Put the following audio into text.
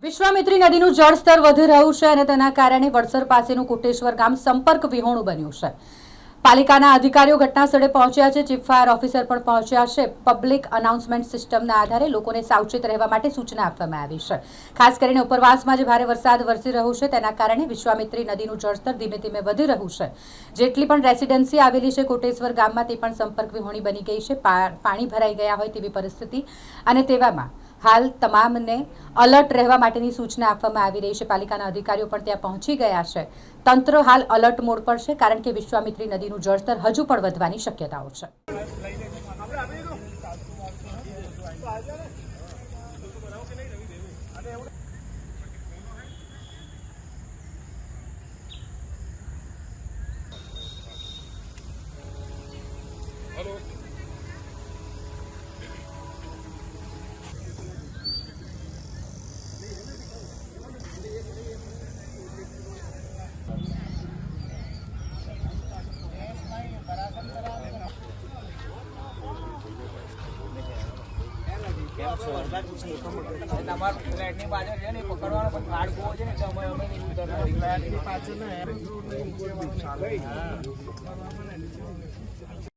વિશ્વામિત્રી નદીનું જળસ્તર વધી રહ્યું છે અને તેના કારણે વડસર પાસેનું કોટેશ્વર ગામ સંપર્ક વિહોણું બન્યું છે। પાલિકાના અધિકારીઓ ઘટના સ્થળે પહોંચ્યા છે। ચીફ ફાયર ઓફિસર પણ પહોંચ્યા છે। પબ્લિક અનાઉન્સમેન્ટ સિસ્ટમના આધારે લોકોને સાવચેત રહેવા માટે સૂચના આપવામાં આવી છે। ખાસ કરીને ઉપરવાસમાં જે ભારે વરસાદ વરસી રહ્યો છે તેના કારણે વિશ્વામિત્રી નદીનું જળસ્તર ધીમે ધીમે વધી રહ્યું છે। જેટલી પણ રેસિડેન્સી આવેલી છે કોટેશ્વર ગામમાં તે પણ સંપર્ક વિહોણી બની ગઈ છે। પાણી ભરાઈ ગયા હોય તેવી પરિસ્થિતિ અને તેવામાં હાલ તમામને અલર્ટ રહેવા માટેની સૂચના આપવામાં આવી રહી છે। પાલિકાના અધિકારીઓ પણ ત્યાં પહોંચી ગયા છે। તંત્ર હાલ અલર્ટ મોડ પર છે કારણ કે વિશ્વામિત્રી નદીનું જળસ્તર હજુ પણ વધવાની શક્યતાઓ છે। તમારા ફ્લેટની બાજુ છે ને પકડવાનો પણ કાર્ડ ગો છે ને એટલે અમે ફ્લેટની પાછળ ને